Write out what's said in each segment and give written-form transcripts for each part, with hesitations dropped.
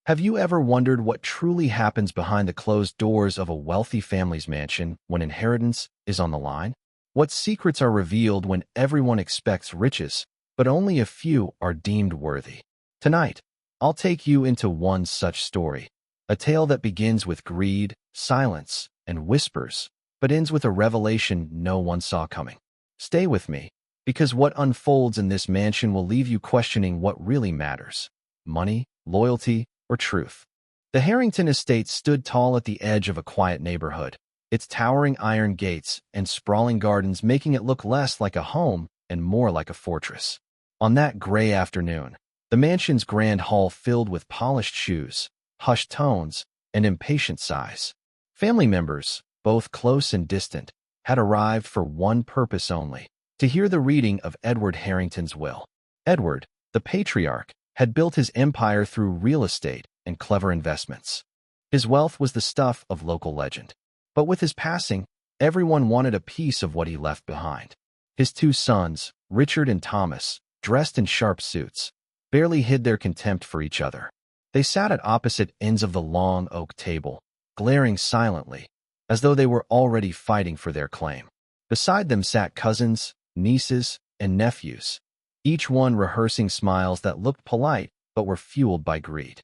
Have you ever wondered what truly happens behind the closed doors of a wealthy family's mansion when inheritance is on the line? What secrets are revealed when everyone expects riches, but only a few are deemed worthy? Tonight, I'll take you into one such story, a tale that begins with greed, silence, and whispers, but ends with a revelation no one saw coming. Stay with me, because what unfolds in this mansion will leave you questioning what really matters: money, loyalty, or truth. The Harrington estate stood tall at the edge of a quiet neighborhood, its towering iron gates and sprawling gardens making it look less like a home and more like a fortress. On that gray afternoon, the mansion's grand hall filled with polished shoes, hushed tones, and impatient sighs. Family members, both close and distant, had arrived for one purpose only: to hear the reading of Edward Harrington's will. Edward, the patriarch, had built his empire through real estate and clever investments. His wealth was the stuff of local legend. But with his passing, everyone wanted a piece of what he left behind. His two sons, Richard and Thomas, dressed in sharp suits, barely hid their contempt for each other. They sat at opposite ends of the long oak table, glaring silently, as though they were already fighting for their claim. Beside them sat cousins, nieces, and nephews, each one rehearsing smiles that looked polite but were fueled by greed.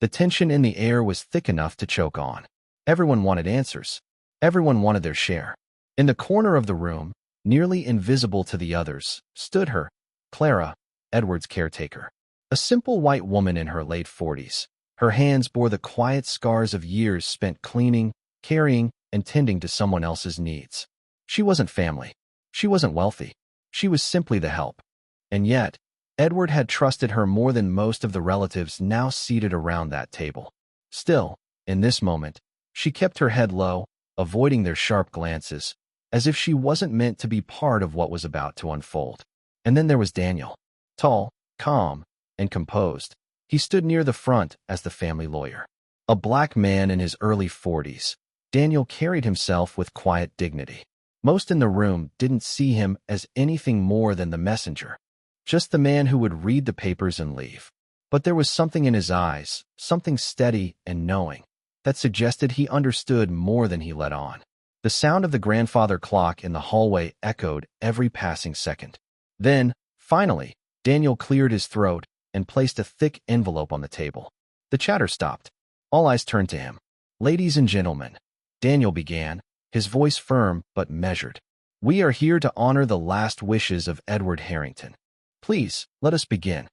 The tension in the air was thick enough to choke on. Everyone wanted answers. Everyone wanted their share. In the corner of the room, nearly invisible to the others, stood her, Clara, Edward's caretaker. A simple white woman in her late 40s. Her hands bore the quiet scars of years spent cleaning, carrying, and tending to someone else's needs. She wasn't family. She wasn't wealthy. She was simply the help. And yet, Edward had trusted her more than most of the relatives now seated around that table. Still, in this moment, she kept her head low, avoiding their sharp glances, as if she wasn't meant to be part of what was about to unfold. And then there was Daniel. Tall, calm, and composed, he stood near the front as the family lawyer. A black man in his early 40s, Daniel carried himself with quiet dignity. Most in the room didn't see him as anything more than the messenger, just the man who would read the papers and leave. But there was something in his eyes, something steady and knowing, that suggested he understood more than he let on. The sound of the grandfather clock in the hallway echoed every passing second. Then, finally, Daniel cleared his throat and placed a thick envelope on the table. The chatter stopped. All eyes turned to him. "Ladies and gentlemen," Daniel began, his voice firm but measured, "we are here to honor the last wishes of Edward Harrington. Please, let us begin."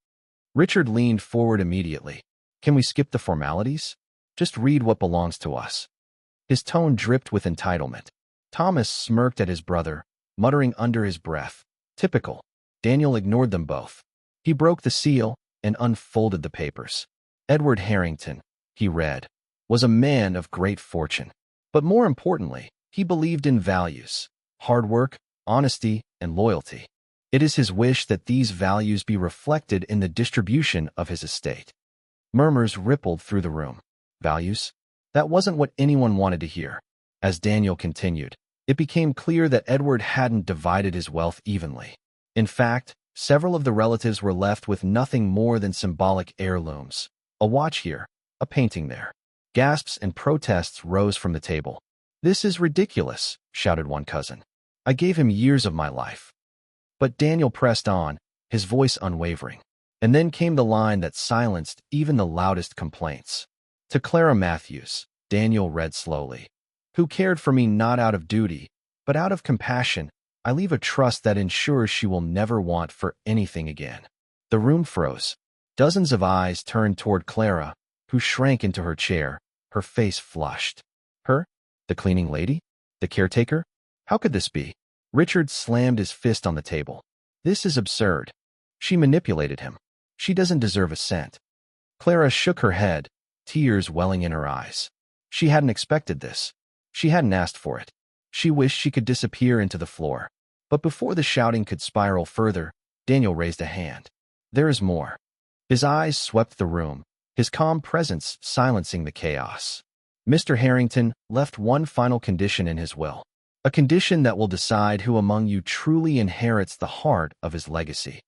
Richard leaned forward immediately. "Can we skip the formalities? Just read what belongs to us." His tone dripped with entitlement. Thomas smirked at his brother, muttering under his breath, "Typical." Daniel ignored them both. He broke the seal and unfolded the papers. "Edward Harrington," he read, "was a man of great fortune. But more importantly, he believed in values: hard work, honesty, and loyalty. It is his wish that these values be reflected in the distribution of his estate." Murmurs rippled through the room. Values? That wasn't what anyone wanted to hear. As Daniel continued, it became clear that Edward hadn't divided his wealth evenly. In fact, several of the relatives were left with nothing more than symbolic heirlooms: a watch here, a painting there. Gasps and protests rose from the table. "This is ridiculous," shouted one cousin. "I gave him years of my life." But Daniel pressed on, his voice unwavering. And then came the line that silenced even the loudest complaints. "To Clara Matthews," Daniel read slowly, "who cared for me not out of duty, but out of compassion, I leave a trust that ensures she will never want for anything again." The room froze. Dozens of eyes turned toward Clara, who shrank into her chair, her face flushed. Her? The cleaning lady? The caretaker? How could this be? Richard slammed his fist on the table. "This is absurd. She manipulated him. She doesn't deserve a cent." Clara shook her head, tears welling in her eyes. She hadn't expected this. She hadn't asked for it. She wished she could disappear into the floor. But before the shouting could spiral further, Daniel raised a hand. "There is more." His eyes swept the room, his calm presence silencing the chaos. "Mr. Harrington left one final condition in his will. A condition that will decide who among you truly inherits the heart of his legacy."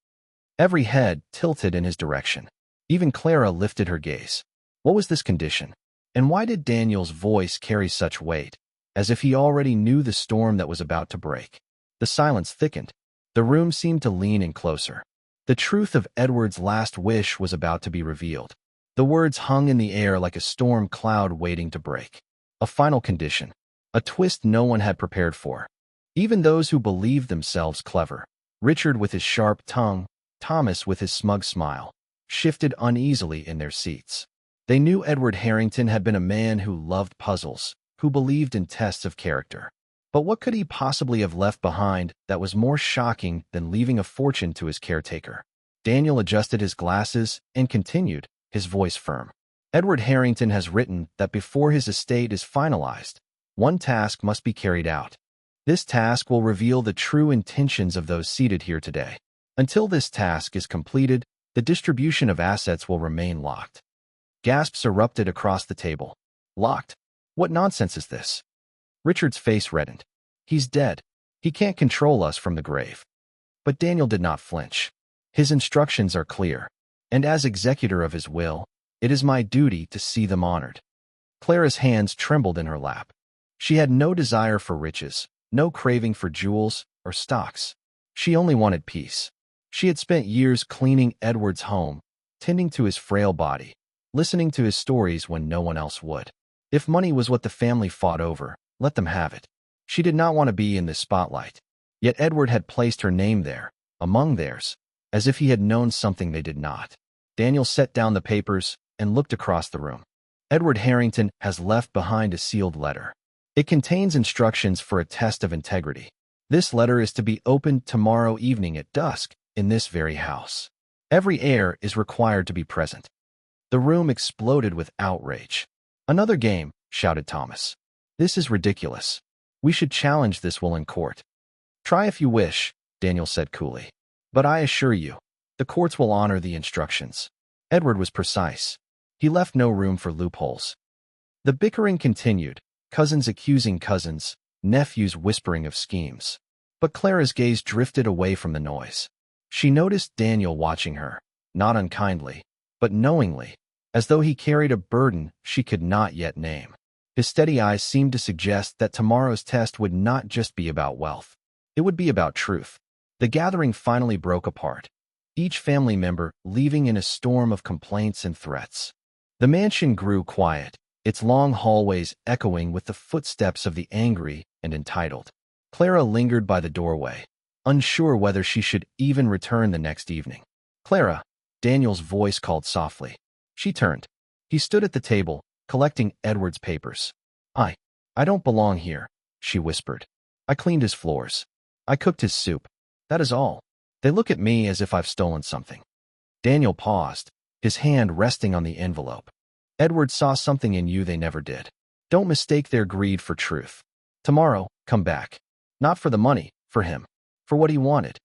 Every head tilted in his direction. Even Clara lifted her gaze. What was this condition? And why did Daniel's voice carry such weight, as if he already knew the storm that was about to break? The silence thickened. The room seemed to lean in closer. The truth of Edward's last wish was about to be revealed. The words hung in the air like a storm cloud waiting to break. A final condition. A twist no one had prepared for. Even those who believed themselves clever. Richard with his sharp tongue, Thomas with his smug smile, shifted uneasily in their seats. They knew Edward Harrington had been a man who loved puzzles, who believed in tests of character. But what could he possibly have left behind that was more shocking than leaving a fortune to his caretaker? Daniel adjusted his glasses and continued, his voice firm. Edward Harrington has written that before his estate is finalized, one task must be carried out. This task will reveal the true intentions of those seated here today. Until this task is completed, the distribution of assets will remain locked. Gasps erupted across the table. Locked? What nonsense is this? Richard's face reddened. He's dead. He can't control us from the grave. But Daniel did not flinch. His instructions are clear, and as executor of his will, it is my duty to see them honored. Clara's hands trembled in her lap. She had no desire for riches, no craving for jewels or stocks. She only wanted peace. She had spent years cleaning Edward's home, tending to his frail body, listening to his stories when no one else would. If money was what the family fought over, let them have it. She did not want to be in the spotlight. Yet Edward had placed her name there, among theirs, as if he had known something they did not. Daniel set down the papers and looked across the room. Edward Harrington has left behind a sealed letter. It contains instructions for a test of integrity. This letter is to be opened tomorrow evening at dusk in this very house. Every heir is required to be present. The room exploded with outrage. Another game, shouted Thomas. This is ridiculous. We should challenge this will in court. Try if you wish, Daniel said coolly. But I assure you, the courts will honor the instructions. Edward was precise. He left no room for loopholes. The bickering continued, cousins accusing cousins, nephews whispering of schemes. But Clara's gaze drifted away from the noise. She noticed Daniel watching her, not unkindly, but knowingly, as though he carried a burden she could not yet name. His steady eyes seemed to suggest that tomorrow's test would not just be about wealth. It would be about truth. The gathering finally broke apart, each family member leaving in a storm of complaints and threats. The mansion grew quiet, its long hallways echoing with the footsteps of the angry and entitled. Clara lingered by the doorway, unsure whether she should even return the next evening. Clara, Daniel's voice called softly. She turned. He stood at the table, collecting Edward's papers. I don't belong here, she whispered. I cleaned his floors. I cooked his soup. That is all. They look at me as if I've stolen something. Daniel paused, his hand resting on the envelope. Edward saw something in you they never did. Don't mistake their greed for truth. Tomorrow, come back. Not for the money, for him. For what he wanted.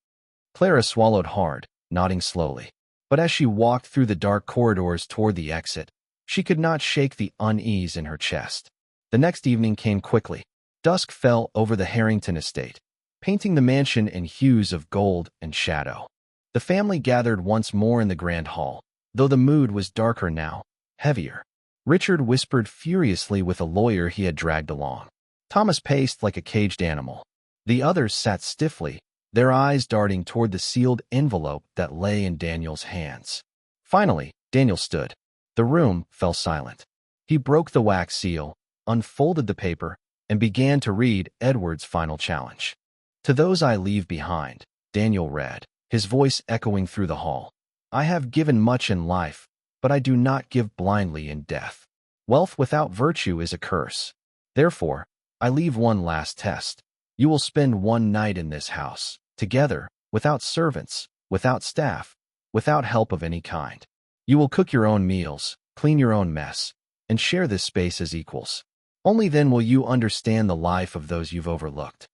Clara swallowed hard, nodding slowly. But as she walked through the dark corridors toward the exit, she could not shake the unease in her chest. The next evening came quickly. Dusk fell over the Harrington estate, painting the mansion in hues of gold and shadow. The family gathered once more in the grand hall, though the mood was darker now, heavier. Richard whispered furiously with a lawyer he had dragged along. Thomas paced like a caged animal. The others sat stiffly, their eyes darting toward the sealed envelope that lay in Daniel's hands. Finally, Daniel stood. The room fell silent. He broke the wax seal, unfolded the paper, and began to read Edward's final challenge. To those I leave behind, Daniel read, his voice echoing through the hall. I have given much in life, but I do not give blindly in death. Wealth without virtue is a curse. Therefore, I leave one last test. You will spend one night in this house, together, without servants, without staff, without help of any kind. You will cook your own meals, clean your own mess, and share this space as equals. Only then will you understand the life of those you've overlooked.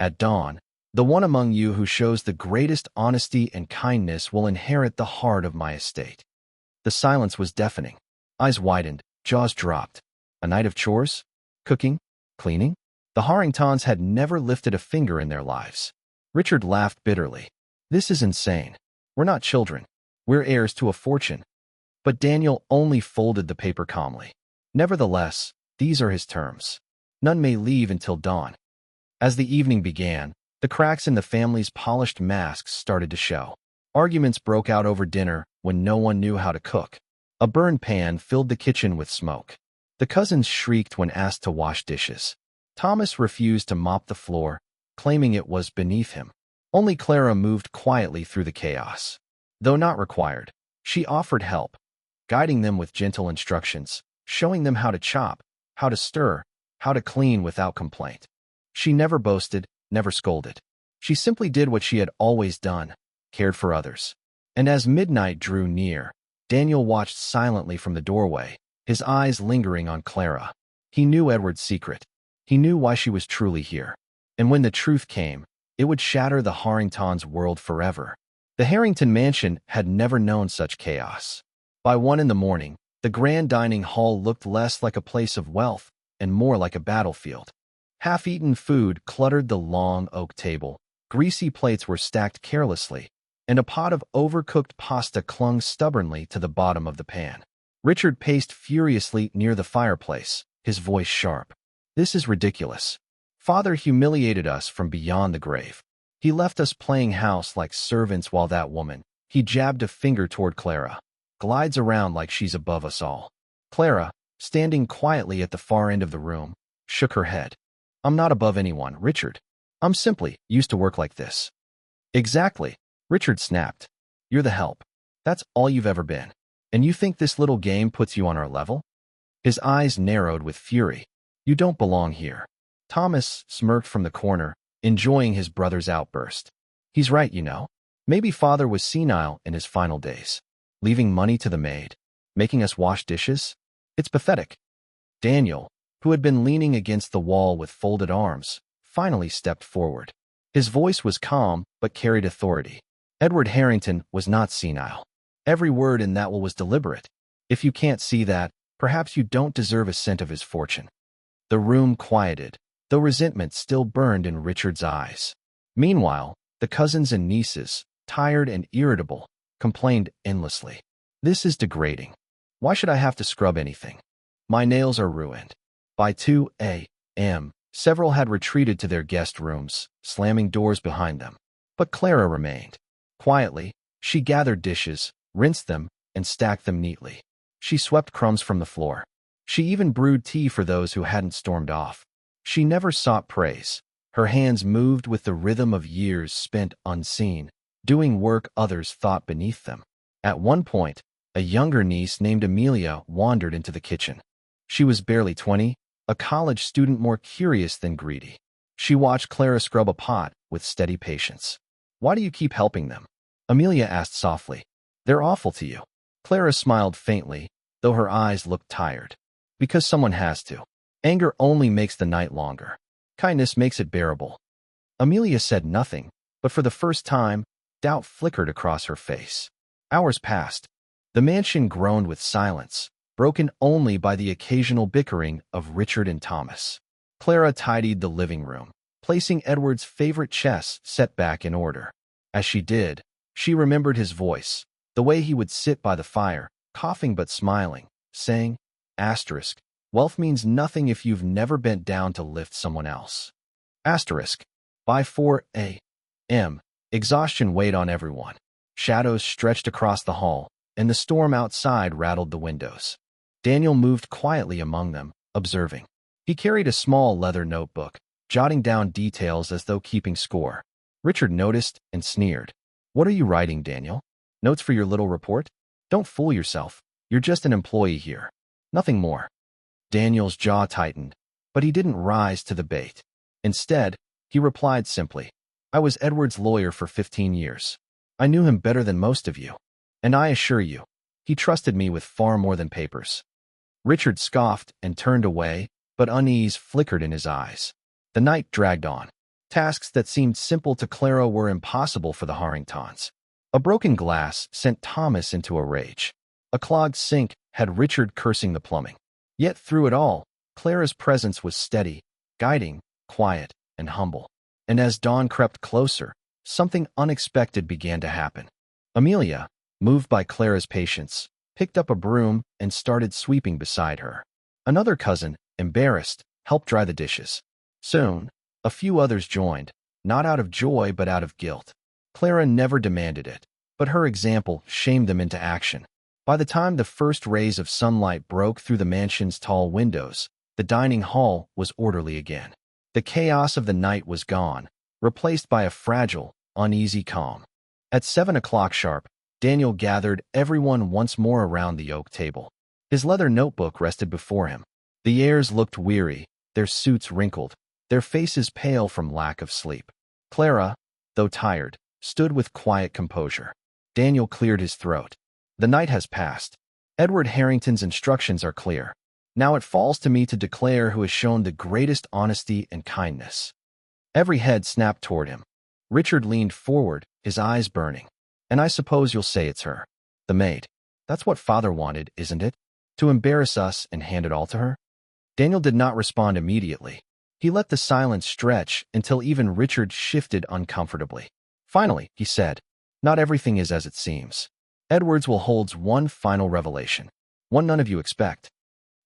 At dawn, the one among you who shows the greatest honesty and kindness will inherit the heart of my estate. The silence was deafening. Eyes widened, jaws dropped. A night of chores? Cooking? Cleaning? The Harringtons had never lifted a finger in their lives. Richard laughed bitterly. This is insane. We're not children. We're heirs to a fortune. But Daniel only folded the paper calmly. Nevertheless, these are his terms. None may leave until dawn. As the evening began, the cracks in the family's polished masks started to show. Arguments broke out over dinner when no one knew how to cook. A burned pan filled the kitchen with smoke. The cousins shrieked when asked to wash dishes. Thomas refused to mop the floor, claiming it was beneath him. Only Clara moved quietly through the chaos. Though not required, she offered help, guiding them with gentle instructions, showing them how to chop, how to stir, how to clean without complaint. She never boasted, never scolded. She simply did what she had always done, cared for others. And as midnight drew near, Daniel watched silently from the doorway, his eyes lingering on Clara. He knew Edward's secret. He knew why she was truly here. And when the truth came, it would shatter the Harringtons' world forever. The Harrington mansion had never known such chaos. By 1 in the morning, the grand dining hall looked less like a place of wealth and more like a battlefield. Half-eaten food cluttered the long oak table, greasy plates were stacked carelessly, and a pot of overcooked pasta clung stubbornly to the bottom of the pan. Richard paced furiously near the fireplace, his voice sharp. "This is ridiculous. Father humiliated us from beyond the grave. He left us playing house like servants while that woman," he jabbed a finger toward Clara, "glides around like she's above us all." Clara, standing quietly at the far end of the room, shook her head. "I'm not above anyone, Richard. I'm simply used to work like this." "Exactly," Richard snapped. "You're the help. That's all you've ever been. And you think this little game puts you on our level?" His eyes narrowed with fury. "You don't belong here." Thomas smirked from the corner, enjoying his brother's outburst. "He's right, you know. Maybe Father was senile in his final days. Leaving money to the maid. Making us wash dishes. It's pathetic." Daniel, who had been leaning against the wall with folded arms, finally stepped forward. His voice was calm but carried authority. Edward Harrington was not senile. Every word in that will was deliberate. If you can't see that, perhaps you don't deserve a cent of his fortune. The room quieted, though resentment still burned in Richard's eyes. Meanwhile, the cousins and nieces, tired and irritable, complained endlessly. "This is degrading. Why should I have to scrub anything? My nails are ruined." By 2 a.m., several had retreated to their guest rooms, slamming doors behind them. But Clara remained. Quietly, she gathered dishes, rinsed them, and stacked them neatly. She swept crumbs from the floor. She even brewed tea for those who hadn't stormed off. She never sought praise. Her hands moved with the rhythm of years spent unseen, doing work others thought beneath them. At one point, a younger niece named Amelia wandered into the kitchen. She was barely 20, a college student more curious than greedy. She watched Clara scrub a pot with steady patience. "Why do you keep helping them?" Amelia asked softly. "They're awful to you." Clara smiled faintly, though her eyes looked tired. "Because someone has to. Anger only makes the night longer. Kindness makes it bearable." Amelia said nothing, but for the first time, doubt flickered across her face. Hours passed. The mansion groaned with silence, broken only by the occasional bickering of Richard and Thomas. Clara tidied the living room, placing Edward's favorite chess set back in order. As she did, she remembered his voice, the way he would sit by the fire, coughing but smiling, saying, "Asterisk, wealth means nothing if you've never bent down to lift someone else." Asterisk. By 4 a.m., exhaustion weighed on everyone. Shadows stretched across the hall, and the storm outside rattled the windows. Daniel moved quietly among them, observing. He carried a small leather notebook, jotting down details as though keeping score. Richard noticed and sneered. "What are you writing, Daniel? Notes for your little report? Don't fool yourself. You're just an employee here. Nothing more." Daniel's jaw tightened, but he didn't rise to the bait. Instead, he replied simply, "I was Edward's lawyer for 15 years. I knew him better than most of you. And I assure you, he trusted me with far more than papers." Richard scoffed and turned away, but unease flickered in his eyes. The night dragged on. Tasks that seemed simple to Clara were impossible for the Harringtons. A broken glass sent Thomas into a rage. A clogged sink had Richard cursing the plumbing. Yet through it all, Clara's presence was steady, guiding, quiet, and humble. And as dawn crept closer, something unexpected began to happen. Amelia, moved by Clara's patience, picked up a broom and started sweeping beside her. Another cousin, embarrassed, helped dry the dishes. Soon, a few others joined, not out of joy but out of guilt. Clara never demanded it, but her example shamed them into action. By the time the first rays of sunlight broke through the mansion's tall windows, the dining hall was orderly again. The chaos of the night was gone, replaced by a fragile, uneasy calm. At 7 o'clock sharp, Daniel gathered everyone once more around the oak table. His leather notebook rested before him. The heirs looked weary, their suits wrinkled, their faces pale from lack of sleep. Clara, though tired, stood with quiet composure. Daniel cleared his throat. The night has passed. Edward Harrington's instructions are clear. Now it falls to me to declare who has shown the greatest honesty and kindness. Every head snapped toward him. Richard leaned forward, his eyes burning. And I suppose you'll say it's her. The maid. That's what Father wanted, isn't it? To embarrass us and hand it all to her? Daniel did not respond immediately. He let the silence stretch until even Richard shifted uncomfortably. Finally, he said, "Not everything is as it seems. Edwards will hold one final revelation. One none of you expect."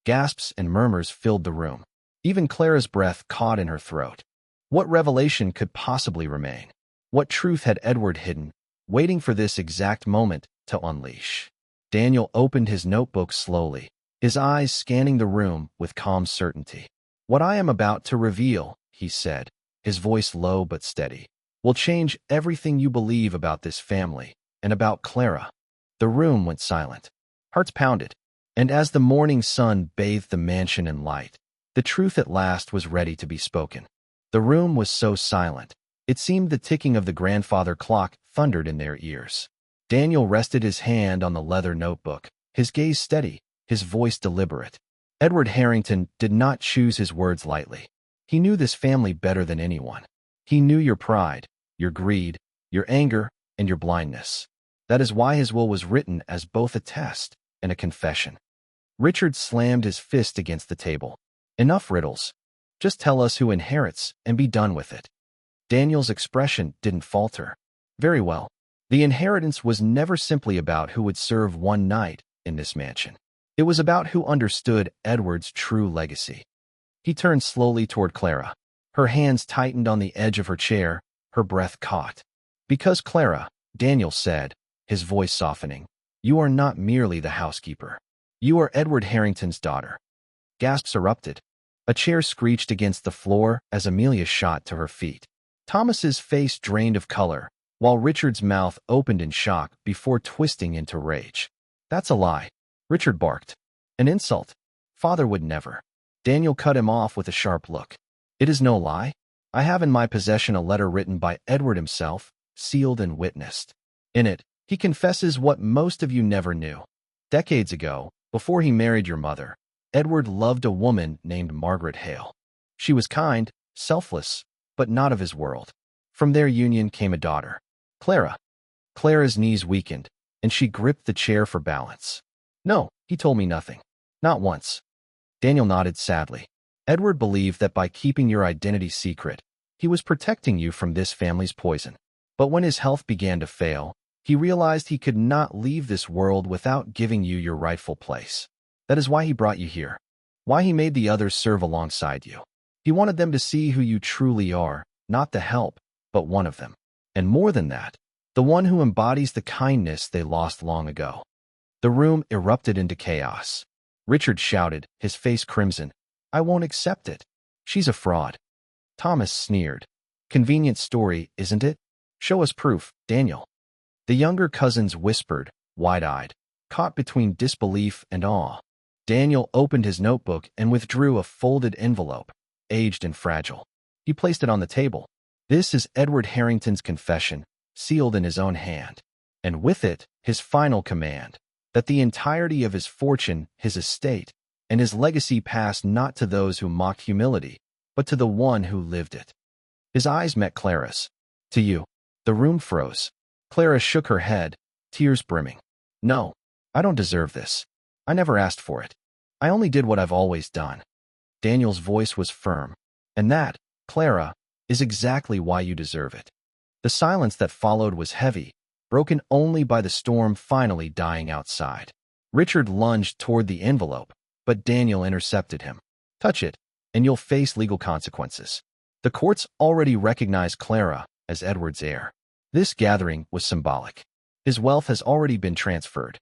Gasps and murmurs filled the room. Even Clara's breath caught in her throat. What revelation could possibly remain? What truth had Edward hidden, waiting for this exact moment to unleash? Daniel opened his notebook slowly, his eyes scanning the room with calm certainty. "What I am about to reveal," he said, his voice low but steady, "will change everything you believe about this family and about Clara." The room went silent. Hearts pounded. And as the morning sun bathed the mansion in light, the truth at last was ready to be spoken. The room was so silent, it seemed the ticking of the grandfather clock thundered in their ears. Daniel rested his hand on the leather notebook, his gaze steady, his voice deliberate. Edward Harrington did not choose his words lightly. He knew this family better than anyone. He knew your pride, your greed, your anger, and your blindness. That is why his will was written as both a test and a confession. Richard slammed his fist against the table. "Enough riddles. Just tell us who inherits and be done with it." Daniel's expression didn't falter. "Very well. The inheritance was never simply about who would serve one night in this mansion. It was about who understood Edward's true legacy." He turned slowly toward Clara. Her hands tightened on the edge of her chair, her breath caught. "Because Clara," Daniel said, his voice softening, "you are not merely the housekeeper. You are Edward Harrington's daughter." Gasps erupted. A chair screeched against the floor as Amelia shot to her feet. Thomas's face drained of color, while Richard's mouth opened in shock before twisting into rage. "That's a lie," Richard barked. "An insult. Father would never." Daniel cut him off with a sharp look. "It is no lie. I have in my possession a letter written by Edward himself, sealed and witnessed. In it, he confesses what most of you never knew. Decades ago, before he married your mother, Edward loved a woman named Margaret Hale. She was kind, selfless, but not of his world. From their union came a daughter, Clara." Clara's knees weakened, and she gripped the chair for balance. "No, he told me nothing. Not once." Daniel nodded sadly. "Edward believed that by keeping your identity secret, he was protecting you from this family's poison. But when his health began to fail, he realized he could not leave this world without giving you your rightful place. That is why he brought you here, why he made the others serve alongside you. He wanted them to see who you truly are, not the help, but one of them. And more than that, the one who embodies the kindness they lost long ago." The room erupted into chaos. Richard shouted, his face crimson, "I won't accept it. She's a fraud." Thomas sneered. "Convenient story, isn't it? Show us proof, Daniel." The younger cousins whispered, wide-eyed, caught between disbelief and awe. Daniel opened his notebook and withdrew a folded envelope, aged and fragile. He placed it on the table. "This is Edward Harrington's confession, sealed in his own hand. And with it, his final command, that the entirety of his fortune, his estate, and his legacy pass not to those who mocked humility, but to the one who lived it." His eyes met Clara's. "To you." The room froze. Clara shook her head, tears brimming. "No, I don't deserve this. I never asked for it. I only did what I've always done." Daniel's voice was firm. "And that, Clara, is exactly why you deserve it." The silence that followed was heavy, broken only by the storm finally dying outside. Richard lunged toward the envelope, but Daniel intercepted him. Touch it, and you'll face legal consequences. The courts already recognized Clara as Edward's heir. This gathering was symbolic. His wealth has already been transferred.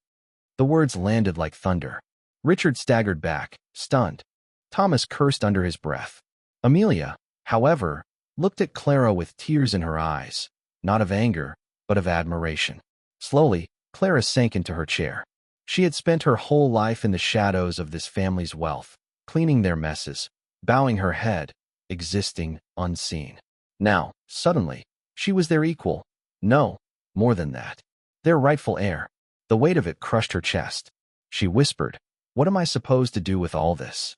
The words landed like thunder. Richard staggered back, stunned. Thomas cursed under his breath. Amelia, however, looked at Clara with tears in her eyes, not of anger, but of admiration. Slowly, Clara sank into her chair. She had spent her whole life in the shadows of this family's wealth, cleaning their messes, bowing her head, existing unseen. Now, suddenly, she was their equal. No, more than that. Their rightful heir. The weight of it crushed her chest. She whispered, "What am I supposed to do with all this?"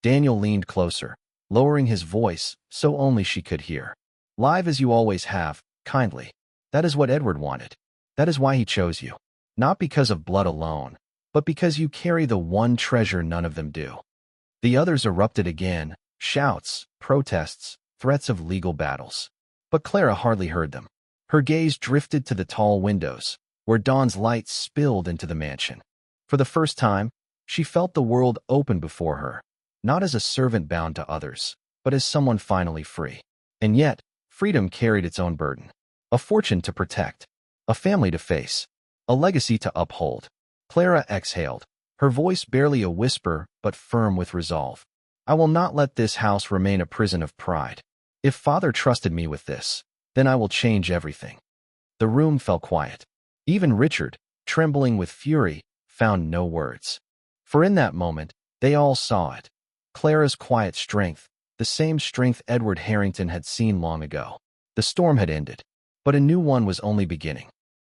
Daniel leaned closer, lowering his voice so only she could hear. "Live as you always have, kindly. That is what Edward wanted. That is why he chose you. Not because of blood alone, but because you carry the one treasure none of them do." The others erupted again, shouts, protests, threats of legal battles. But Clara hardly heard them. Her gaze drifted to the tall windows, where dawn's light spilled into the mansion. For the first time, she felt the world open before her, not as a servant bound to others, but as someone finally free. And yet, freedom carried its own burden. A fortune to protect, a family to face, a legacy to uphold. Clara exhaled, her voice barely a whisper but firm with resolve. "I will not let this house remain a prison of pride. If Father trusted me with this, then I will change everything." The room fell quiet. Even Richard, trembling with fury, found no words. For in that moment, they all saw it. Clara's quiet strength, the same strength Edward Harrington had seen long ago. The storm had ended, but a new one was only beginning.